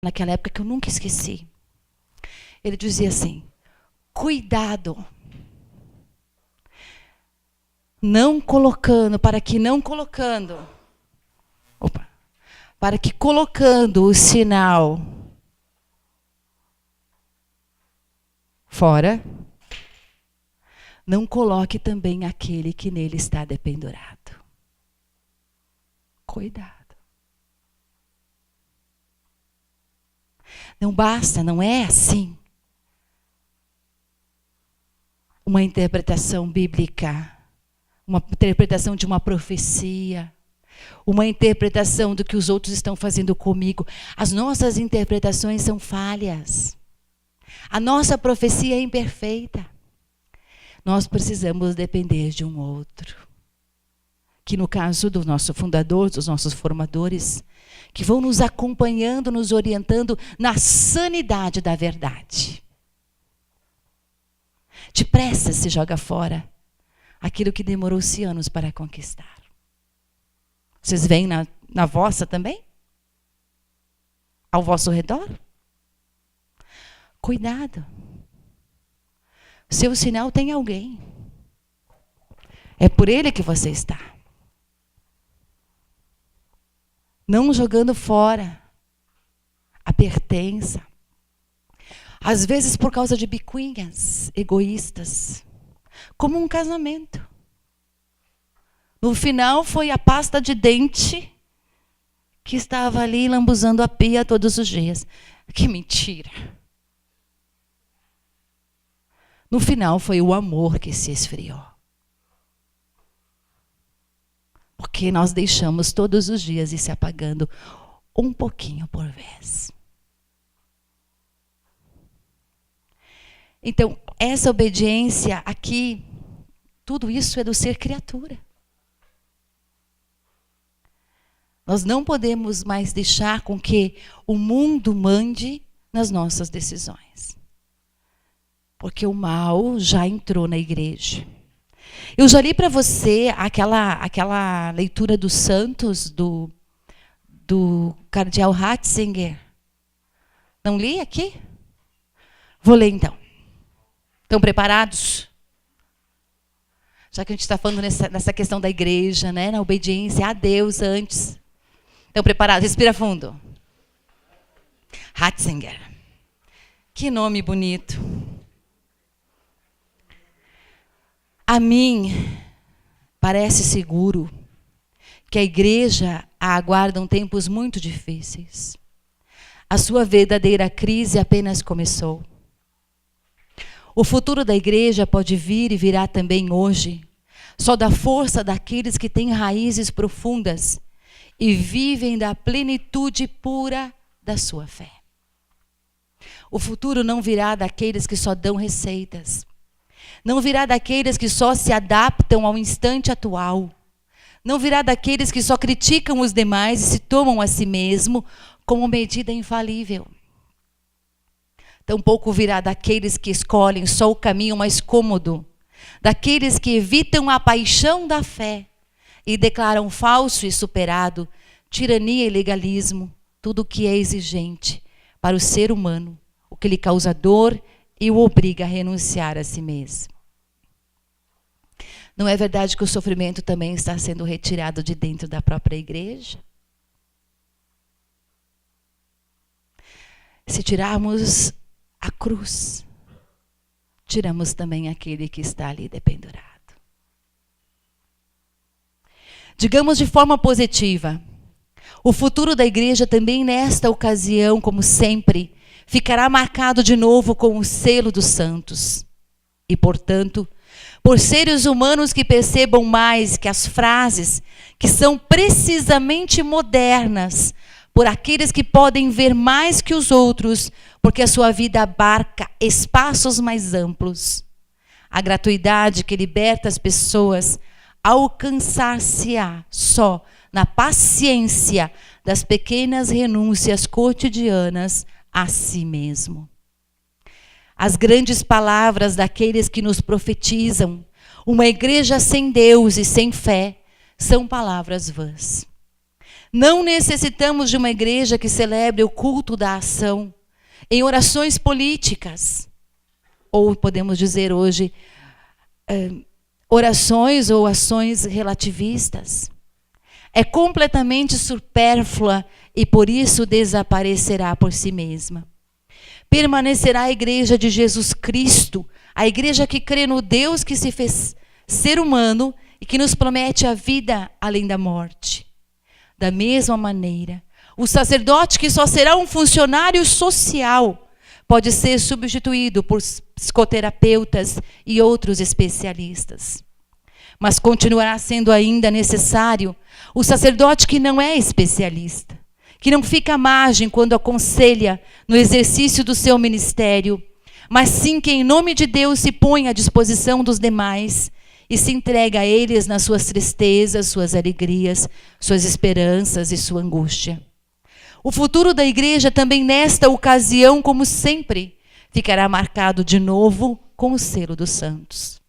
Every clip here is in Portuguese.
naquela época que eu nunca esqueci. Ele dizia assim: cuidado, para que colocando o sinal fora, não coloque também aquele que nele está dependurado. Cuidado. Não basta, não é assim uma interpretação bíblica, uma interpretação de uma profecia, uma interpretação do que os outros estão fazendo comigo. As nossas interpretações são falhas. A nossa profecia é imperfeita. Nós precisamos depender de um outro. Que no caso do nosso fundador, dos nossos formadores, que vão nos acompanhando, nos orientando na sanidade da verdade. Depressa se joga fora aquilo que demorou-se anos para conquistar. Vocês veem na vossa também? Ao vosso redor? Cuidado. Seu sinal tem alguém. É por ele que você está. Não jogando fora a pertença. Às vezes por causa de bicuinhas egoístas. Como um casamento. No final foi a pasta de dente que estava ali lambuzando a pia todos os dias. Que mentira. No final foi o amor que se esfriou. Porque nós deixamos todos os dias ir se apagando um pouquinho por vez. Então, essa obediência aqui, tudo isso é do ser criatura. Nós não podemos mais deixar com que o mundo mande nas nossas decisões. Porque o mal já entrou na igreja. Eu já li para você aquela leitura dos santos do cardeal Ratzinger. Não li aqui? Vou ler então. Estão preparados? Já que a gente está falando nessa questão da igreja, né? Na obediência a Deus antes. Estão preparados? Respira fundo. Ratzinger. Que nome bonito. A mim parece seguro que a igreja aguardam tempos muito difíceis. A sua verdadeira crise apenas começou. O futuro da igreja pode vir e virá também hoje, só da força daqueles que têm raízes profundas e vivem da plenitude pura da sua fé. O futuro não virá daqueles que só dão receitas. Não virá daqueles que só se adaptam ao instante atual. Não virá daqueles que só criticam os demais e se tomam a si mesmo como medida infalível. Tampouco virá daqueles que escolhem só o caminho mais cômodo, daqueles que evitam a paixão da fé e declaram falso e superado, tirania e legalismo, tudo o que é exigente para o ser humano, o que lhe causa dor e o obriga a renunciar a si mesmo. Não é verdade que o sofrimento também está sendo retirado de dentro da própria igreja? Se tirarmos a cruz, tiramos também aquele que está ali dependurado. Digamos de forma positiva, o futuro da igreja também nesta ocasião, como sempre, ficará marcado de novo com o selo dos santos. E, portanto, por seres humanos que percebam mais que as frases que são precisamente modernas, por aqueles que podem ver mais que os outros, porque a sua vida abarca espaços mais amplos. A gratuidade que liberta as pessoas alcançar-se-á só na paciência das pequenas renúncias cotidianas a si mesmo. As grandes palavras daqueles que nos profetizam, uma igreja sem Deus e sem fé, são palavras vãs. Não necessitamos de uma igreja que celebre o culto da ação em orações políticas. Ou podemos dizer hoje, orações ou ações relativistas. É completamente supérflua e por isso desaparecerá por si mesma. Permanecerá a igreja de Jesus Cristo, a igreja que crê no Deus que se fez ser humano e que nos promete a vida além da morte. Da mesma maneira, o sacerdote que só será um funcionário social pode ser substituído por psicoterapeutas e outros especialistas. Mas continuará sendo ainda necessário o sacerdote que não é especialista, que não fica à margem quando aconselha no exercício do seu ministério, mas sim que em nome de Deus se põe à disposição dos demais e se entrega a eles nas suas tristezas, suas alegrias, suas esperanças e sua angústia. O futuro da igreja também nesta ocasião, como sempre, ficará marcado de novo com o selo dos santos.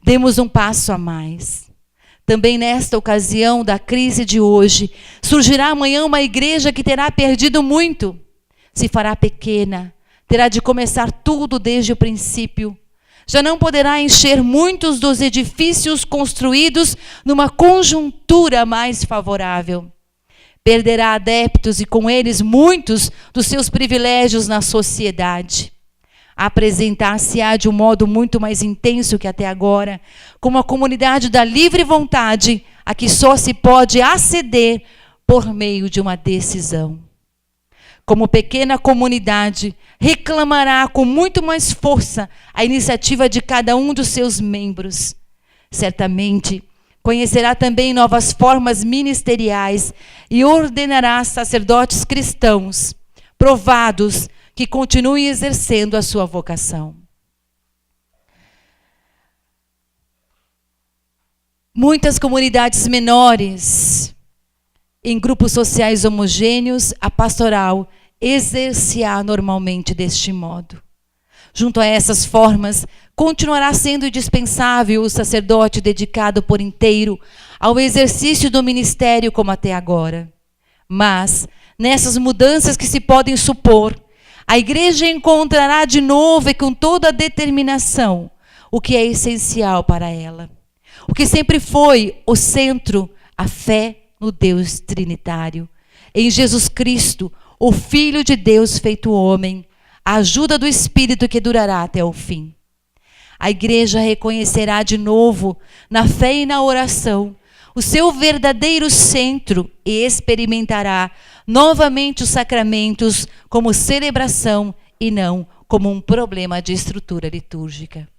Demos um passo a mais. Também nesta ocasião da crise de hoje, surgirá amanhã uma igreja que terá perdido muito. Se fará pequena, terá de começar tudo desde o princípio. Já não poderá encher muitos dos edifícios construídos numa conjuntura mais favorável. Perderá adeptos e com eles muitos dos seus privilégios na sociedade. Apresentar-se-á de um modo muito mais intenso que até agora, como a comunidade da livre vontade, a que só se pode aceder por meio de uma decisão. Como pequena comunidade, reclamará com muito mais força a iniciativa de cada um dos seus membros. Certamente, conhecerá também novas formas ministeriais e ordenará sacerdotes cristãos, provados, que continuem exercendo a sua vocação. Muitas comunidades menores, em grupos sociais homogêneos, a pastoral exerce-á normalmente deste modo. Junto a essas formas, continuará sendo indispensável o sacerdote dedicado por inteiro ao exercício do ministério como até agora. Mas, nessas mudanças que se podem supor, a igreja encontrará de novo e com toda a determinação o que é essencial para ela. O que sempre foi o centro, a fé no Deus trinitário. Em Jesus Cristo, o Filho de Deus feito homem, a ajuda do Espírito que durará até o fim. A igreja reconhecerá de novo, na fé e na oração, o seu verdadeiro centro e experimentará novamente os sacramentos como celebração e não como um problema de estrutura litúrgica.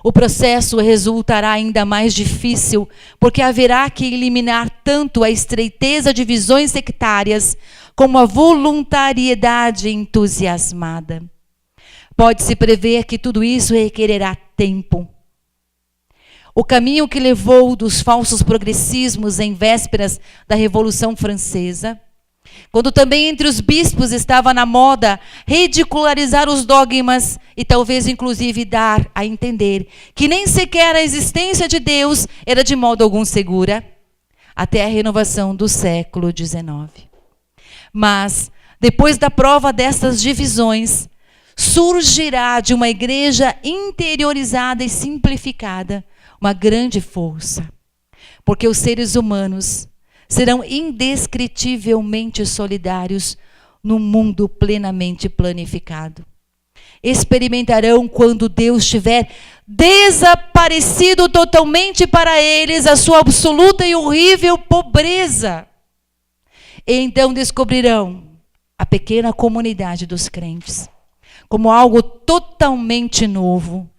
O processo resultará ainda mais difícil, porque haverá que eliminar tanto a estreiteza de visões sectárias como a voluntariedade entusiasmada. Pode-se prever que tudo isso requererá tempo. O caminho que levou dos falsos progressismos em vésperas da Revolução Francesa, quando também entre os bispos estava na moda ridicularizar os dogmas e talvez inclusive dar a entender que nem sequer a existência de Deus era de modo algum segura, até a renovação do século XIX. Mas, depois da prova dessas divisões, surgirá de uma igreja interiorizada e simplificada uma grande força, porque os seres humanos serão indescritivelmente solidários num mundo plenamente planificado. Experimentarão, quando Deus tiver desaparecido totalmente para eles, a sua absoluta e horrível pobreza. E então descobrirão a pequena comunidade dos crentes como algo totalmente novo,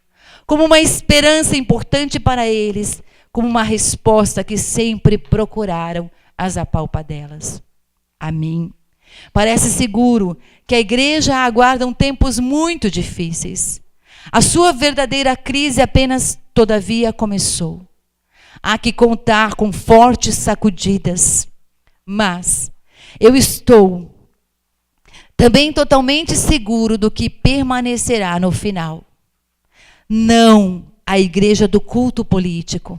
como uma esperança importante para eles, como uma resposta que sempre procuraram as apalpadelas. A mim parece seguro que a igreja aguarda tempos muito difíceis. A sua verdadeira crise apenas, todavia, começou. Há que contar com fortes sacudidas. Mas eu estou também totalmente seguro do que permanecerá no final. Não a igreja do culto político,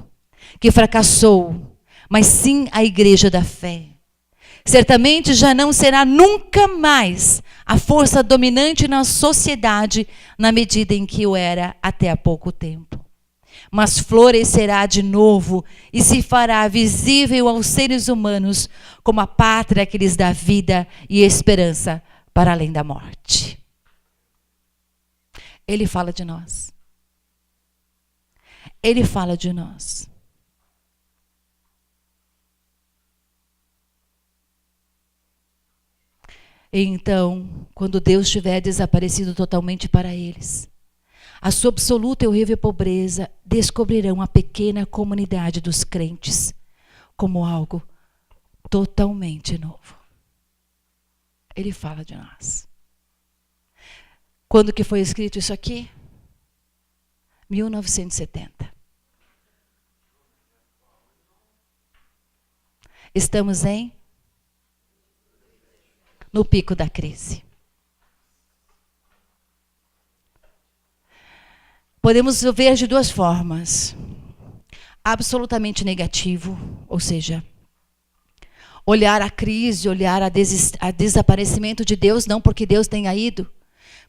que fracassou, mas sim a igreja da fé. Certamente já não será nunca mais a força dominante na sociedade na medida em que o era até há pouco tempo. Mas florescerá de novo e se fará visível aos seres humanos como a pátria que lhes dá vida e esperança para além da morte. Ele fala de nós. Ele fala de nós. Então, quando Deus tiver desaparecido totalmente para eles, a sua absoluta e horrível pobreza, descobrirão a pequena comunidade dos crentes como algo totalmente novo. Ele fala de nós. Quando que foi escrito isso aqui? 1970. Estamos no pico da crise. Podemos ver de duas formas. Absolutamente negativo, ou seja, olhar a crise, olhar a desaparecimento de Deus, não porque Deus tenha ido,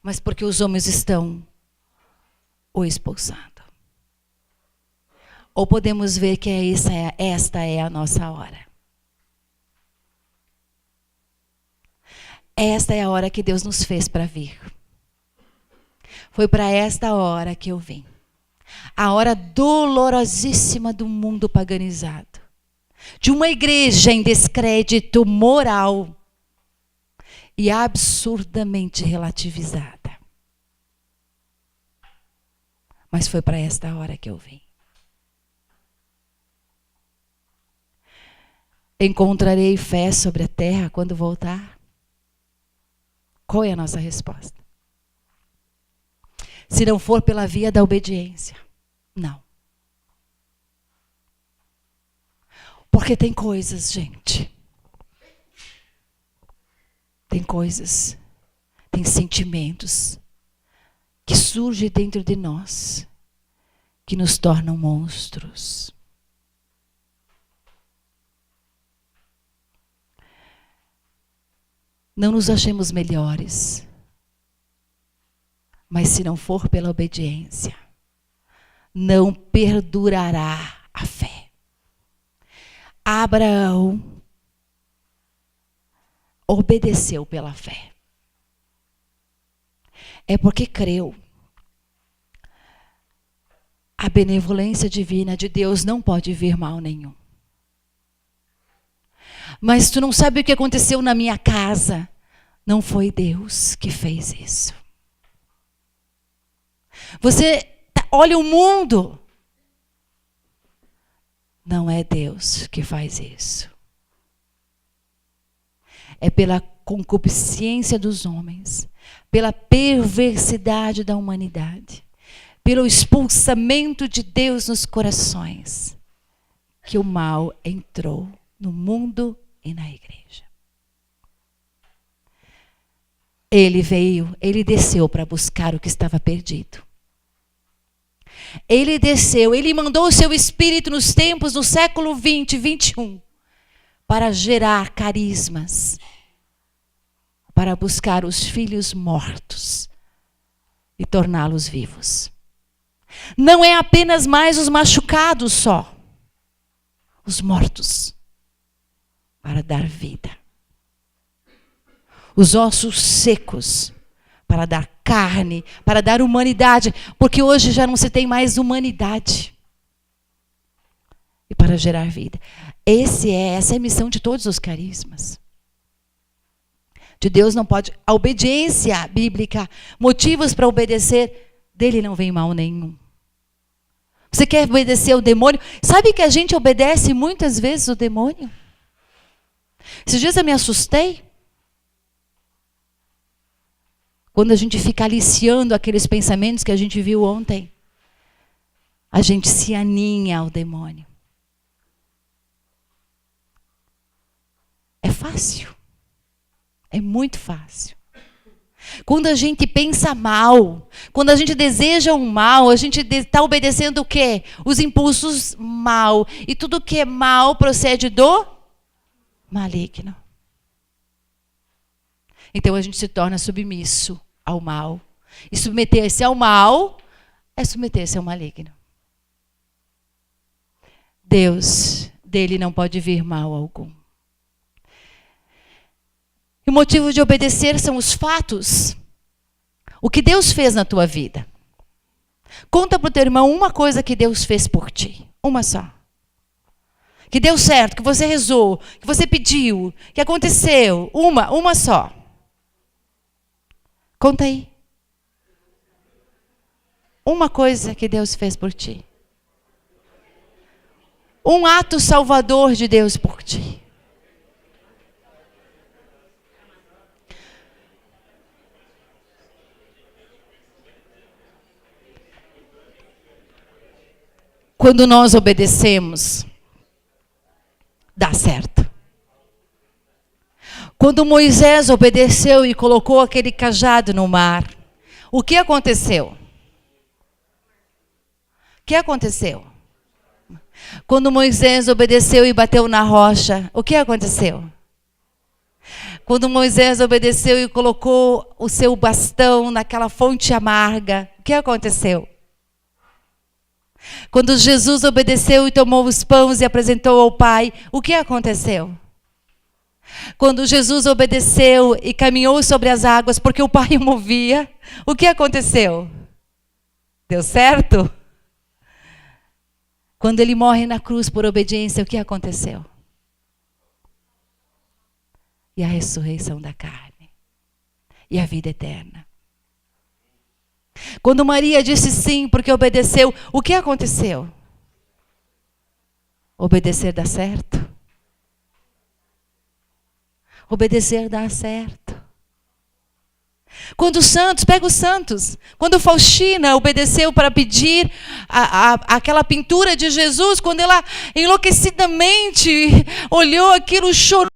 mas porque os homens estão o expulsando. Ou podemos ver que esta é a nossa hora. Esta é a hora que Deus nos fez para vir. Foi para esta hora que eu vim. A hora dolorosíssima do mundo paganizado. De uma igreja em descrédito moral e absurdamente relativizada. Mas foi para esta hora que eu vim. Encontrarei fé sobre a terra quando voltar? Qual é a nossa resposta? Se não for pela via da obediência, não. Porque tem coisas, gente. Tem coisas, tem sentimentos que surgem dentro de nós, que nos tornam monstros. Não nos achemos melhores, mas se não for pela obediência, não perdurará a fé. Abraão obedeceu pela fé. É porque creu. A benevolência divina de Deus não pode vir mal nenhum. Mas tu não sabe o que aconteceu na minha casa. Não foi Deus que fez isso. Você olha o mundo. Não é Deus que faz isso. É pela concupiscência dos homens, pela perversidade da humanidade, pelo expulsamento de Deus nos corações, que o mal entrou no mundo e na igreja. Ele desceu para buscar o que estava perdido. Ele desceu, ele mandou o seu Espírito nos tempos, no século 20, 21, para gerar carismas, para buscar os filhos mortos e torná-los vivos. Não é apenas mais os machucados só, os mortos, para dar vida. Os ossos secos, para dar carne, para dar humanidade, porque hoje já não se tem mais humanidade. E para gerar vida. Essa é a missão de todos os carismas. De Deus não pode. A obediência bíblica, motivos para obedecer, dele não vem mal nenhum. Você quer obedecer ao demônio? Sabe que a gente obedece muitas vezes o demônio? Esses dias eu me assustei. Quando a gente fica aliciando aqueles pensamentos que a gente viu ontem, a gente se aninha ao demônio. É fácil. É muito fácil. Quando a gente pensa mal, quando a gente deseja um mal, a gente está obedecendo o quê? Os impulsos mal. E tudo que é mal procede do maligno. Então a gente se torna submisso ao mal. E submeter-se ao mal é submeter-se ao maligno. Deus, dele não pode vir mal algum. E o motivo de obedecer são os fatos. O que Deus fez na tua vida. Conta para o teu irmão uma coisa que Deus fez por ti. Uma só. Que deu certo, que você rezou, que você pediu, que aconteceu. Uma só. Conta aí. Uma coisa que Deus fez por ti. Um ato salvador de Deus por ti. Quando nós obedecemos, dá certo. Quando Moisés obedeceu e colocou aquele cajado no mar, o que aconteceu? O que aconteceu? Quando Moisés obedeceu e bateu na rocha, o que aconteceu? Quando Moisés obedeceu e colocou o seu bastão naquela fonte amarga, o que aconteceu? Quando Jesus obedeceu e tomou os pães e apresentou ao Pai, o que aconteceu? Quando Jesus obedeceu e caminhou sobre as águas porque o Pai o movia, o que aconteceu? Deu certo? Quando ele morre na cruz por obediência, o que aconteceu? E a ressurreição da carne. E a vida eterna. Quando Maria disse sim porque obedeceu, o que aconteceu? Obedecer dá certo. Obedecer dá certo. Quando os santos, pega os santos. Quando Faustina obedeceu para pedir aquela pintura de Jesus, quando ela enlouquecidamente olhou aquilo, chorou.